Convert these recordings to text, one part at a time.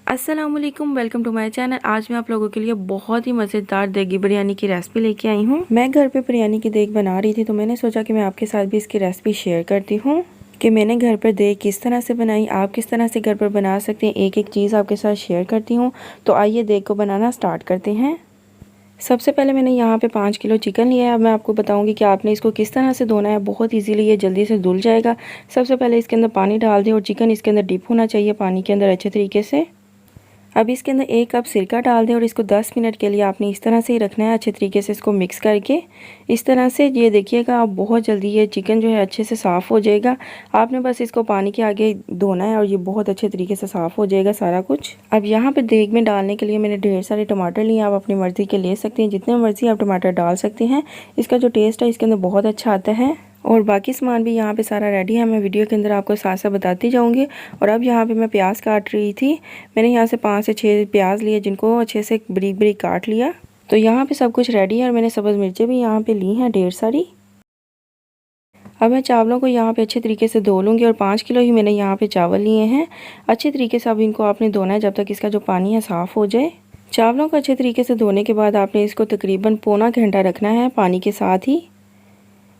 अस्सलामुअलैकुम, welcome to my channel. आज मैं आप लोगों के लिए बहुत ही मज़ेदार देगी बिरयानी की रेसिपी लेके आई हूँ। मैं घर पे बिरयानी की देग बना रही थी तो मैंने सोचा कि मैं आपके साथ भी इसकी रेसिपी शेयर करती हूँ कि मैंने घर पर देग किस तरह से बनाई, आप किस तरह से घर पर बना सकते हैं। एक एक चीज़ आपके साथ शेयर करती हूँ। तो आइए देग को बनाना स्टार्ट करते हैं। सबसे पहले मैंने यहाँ पे 5 किलो चिकन लिया है। अब मैं आपको बताऊंगी कि आपने इसको किस तरह से धोना है। बहुत इजीली ये जल्दी से धुल जाएगा। सबसे पहले इसके अंदर पानी डाल दें और चिकन इसके अंदर डिप होना चाहिए पानी के अंदर अच्छे तरीके से। अब इसके अंदर 1 कप सिरका डाल दें और इसको 10 मिनट के लिए आपने इस तरह से ही रखना है। अच्छे तरीके से इसको मिक्स करके इस तरह से ये देखिएगा, आप बहुत जल्दी ये चिकन जो है अच्छे से साफ़ हो जाएगा। आपने बस इसको पानी के आगे धोना है और ये बहुत अच्छे तरीके से साफ़ हो जाएगा सारा कुछ। अब यहाँ पे देग में डालने के लिए मैंने ढेर सारे टमाटर लिए। आप अपनी मर्ज़ी के ले सकते हैं, जितने मर्ज़ी आप टमाटर डाल सकते हैं। इसका जो टेस्ट है इसके अंदर बहुत अच्छा आता है। और बाकी सामान भी यहाँ पे सारा रेडी है। मैं वीडियो के अंदर आपको साथ साथ बताती जाऊँगी। और अब यहाँ पे मैं प्याज काट रही थी। मैंने यहाँ से 5 से 6 प्याज लिए जिनको अच्छे से बारीक बारीक काट लिया। तो यहाँ पे सब कुछ रेडी है और मैंने सब्ज़ मिर्चें भी यहाँ पे ली हैं ढेर सारी। अब मैं चावलों को यहाँ पे अच्छे तरीके से धो लूँगी और 5 किलो ही मैंने यहाँ पे चावल लिए हैं। अच्छे तरीके से अब इनको आपने धोना है जब तक इसका जो पानी है साफ़ हो जाए। चावलों को अच्छे तरीके से धोने के बाद आपने इसको तकरीबन पौना घंटा रखना है पानी के साथ ही।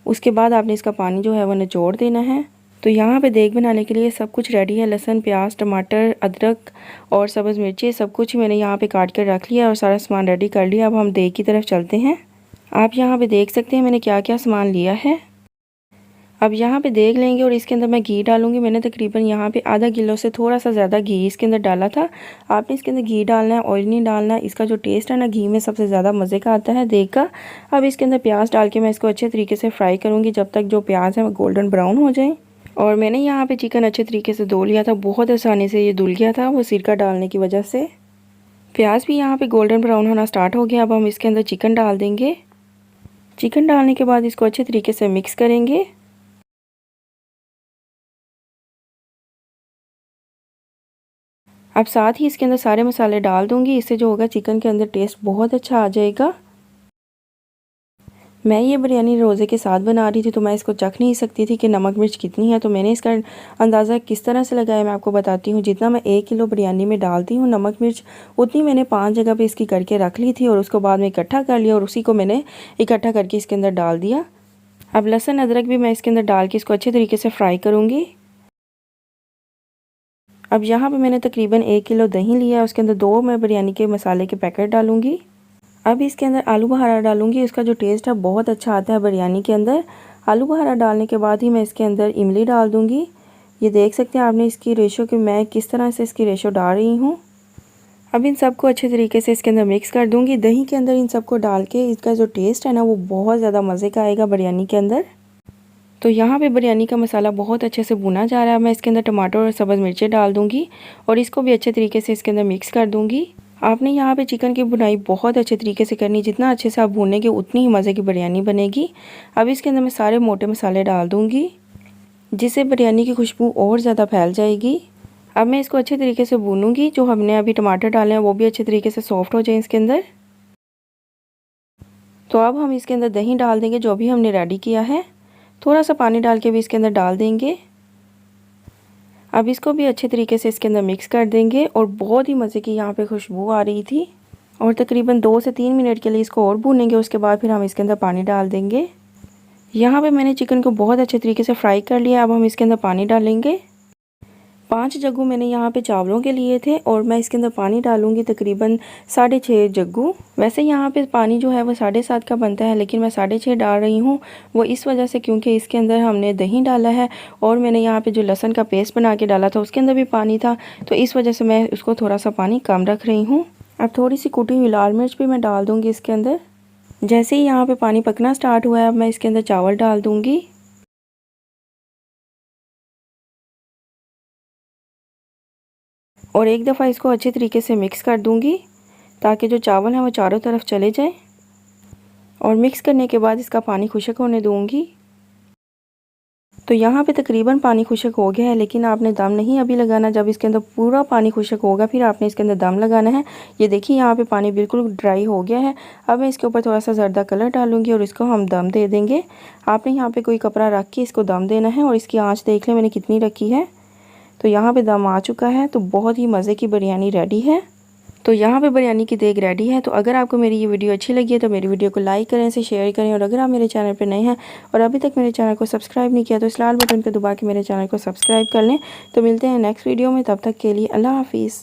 उसके बाद आपने इसका पानी जो है वो निचोड़ देना है। तो यहाँ पे देग बनाने के लिए सब कुछ रेडी है। लहसुन, प्याज, टमाटर, अदरक और सब्ज़ मिर्ची सब कुछ मैंने यहाँ पे काट कर रख लिया और सारा सामान रेडी कर लिया। अब हम देग की तरफ चलते हैं। आप यहाँ पे देख सकते हैं मैंने क्या क्या सामान लिया है। अब यहाँ पे देख लेंगे और इसके अंदर मैं घी डालूंगी। मैंने तकरीबन यहाँ पे आधा किलो से थोड़ा सा ज़्यादा घी इसके अंदर डाला था। आपने इसके अंदर घी डालना है, ऑयल नहीं डालना है। इसका जो टेस्ट है ना घी में सबसे ज़्यादा मज़े का आता है देग का। अब इसके अंदर प्याज डाल के मैं इसको अच्छे तरीके से फ्राई करूँगी जब तक जो प्याज है वो गोल्डन ब्राउन हो जाए। और मैंने यहाँ पर चिकन अच्छे तरीके से धो लिया था। बहुत आसानी से ये धुल गया था वो सिरका डालने की वजह से। प्याज भी यहाँ पर गोल्डन ब्राउन होना स्टार्ट हो गया। अब हम इसके अंदर चिकन डाल देंगे। चिकन डालने के बाद इसको अच्छे तरीके से मिक्स करेंगे। अब साथ ही इसके अंदर सारे मसाले डाल दूंगी। इससे जो होगा चिकन के अंदर टेस्ट बहुत अच्छा आ जाएगा। मैं ये बिरयानी रोज़े के साथ बना रही थी तो मैं इसको चख नहीं सकती थी कि नमक मिर्च कितनी है। तो मैंने इसका अंदाज़ा किस तरह से लगाया मैं आपको बताती हूँ। जितना मैं 1 किलो बिरयानी में डालती हूँ नमक मिर्च, उतनी मैंने 5 जगह पे इसकी करके रख ली थी और उसको बाद में इकट्ठा कर लिया और उसी को मैंने इकट्ठा करके इसके अंदर डाल दिया। अब लहसुन अदरक भी मैं इसके अंदर डाल के इसको अच्छे तरीके से फ्राई करूँगी। अब यहाँ पे मैंने तकरीबन 1 किलो दही लिया है। उसके अंदर 2 मैं बिरयानी के मसाले के पैकेट डालूँगी। अब इसके अंदर आलू बहारा डालूँगी। इसका जो टेस्ट है बहुत अच्छा आता है बिरयानी के अंदर। आलू बहारा डालने के बाद ही मैं इसके अंदर इमली डाल दूँगी। ये देख सकते हैं आपने इसकी रेशो कि मैं किस तरह से इसकी रेशो डाल रही हूँ। अब इन सबको अच्छे तरीके से इसके अंदर मिक्स कर दूँगी। दही के अंदर इन सबको डाल के इसका जो टेस्ट है ना वो बहुत ज़्यादा मज़े का आएगा बिरयानी के अंदर। तो यहाँ पे बिरयानी का मसाला बहुत अच्छे से भुना जा रहा है। मैं इसके अंदर टमाटर और सब्ज़ मिर्चें डाल दूँगी और इसको भी अच्छे तरीके से इसके अंदर मिक्स कर दूँगी। आपने यहाँ पे चिकन की भुनाई बहुत अच्छे तरीके से करनी। जितना अच्छे से आप भूनेंगे उतनी ही मज़े की बिरयानी बनेगी। अब इसके अंदर मैं सारे मोटे मसाले डाल दूँगी जिससे बिरयानी की खुशबू और ज़्यादा फैल जाएगी। अब मैं इसको अच्छे तरीके से भूनूँगी। जो हमने अभी टमाटर डाले हैं वो भी अच्छे तरीके से सॉफ्ट हो जाए इसके अंदर। तो अब हम इसके अंदर दही डाल देंगे जो भी हमने रेडी किया है। थोड़ा सा पानी डाल के भी इसके अंदर डाल देंगे। अब इसको भी अच्छे तरीके से इसके अंदर मिक्स कर देंगे और बहुत ही मज़े की यहाँ पे खुशबू आ रही थी। और तकरीबन 2 से 3 मिनट के लिए इसको और भूनेंगे। उसके बाद फिर हम इसके अंदर पानी डाल देंगे। यहाँ पे मैंने चिकन को बहुत अच्छे तरीके से फ्राई कर लिया। अब हम इसके अंदर पानी डालेंगे। 5 जग्गू मैंने यहाँ पे चावलों के लिए थे और मैं इसके अंदर पानी डालूंगी तकरीबन 6.5 जग्गू। वैसे यहाँ पे पानी जो है वो 7.5 का बनता है लेकिन मैं 6.5 डाल रही हूँ। वो इस वजह से क्योंकि इसके अंदर हमने दही डाला है और मैंने यहाँ पे जो लहसुन का पेस्ट बना के डाला था उसके अंदर भी पानी था। तो इस वजह से मैं उसको थोड़ा सा पानी कम रख रही हूँ। अब थोड़ी सी कुटी हुई लाल मिर्च भी मैं डाल दूँगी इसके अंदर। जैसे ही यहाँ पर पानी पकना स्टार्ट हुआ है अब मैं इसके अंदर चावल डाल दूँगी। और एक दफ़ा इसको अच्छे तरीके से मिक्स कर दूंगी ताकि जो चावल है वो चारों तरफ चले जाए। और मिक्स करने के बाद इसका पानी खुश्क होने दूंगी। तो यहाँ पे तकरीबन पानी खुश्क हो गया है लेकिन आपने दम नहीं अभी लगाना। जब इसके अंदर पूरा पानी खुश्क होगा फिर आपने इसके अंदर दम लगाना है। ये देखिए यहाँ पे पानी बिल्कुल ड्राई हो गया है। अब मैं इसके ऊपर थोड़ा सा ज़र्दा कलर डालूंगी और इसको हम दम दे देंगे। आपने यहाँ पे कोई कपड़ा रख के इसको दम देना है। और इसकी आँच देख लें मैंने कितनी रखी है। तो यहाँ पे दम आ चुका है, तो बहुत ही मज़े की बिरयानी रेडी है। तो यहाँ पे बिरयानी की देग रेडी है। तो अगर आपको मेरी ये वीडियो अच्छी लगी है तो मेरी वीडियो को लाइक करें, इसे शेयर करें, और अगर आप मेरे चैनल पर नए हैं और अभी तक मेरे चैनल को सब्सक्राइब नहीं किया तो इस लाल बटन को दबा के मेरे चैनल को सब्सक्राइब कर लें। तो मिलते हैं नेक्स्ट वीडियो में, तब तक के लिए अल्लाह हाफिज़।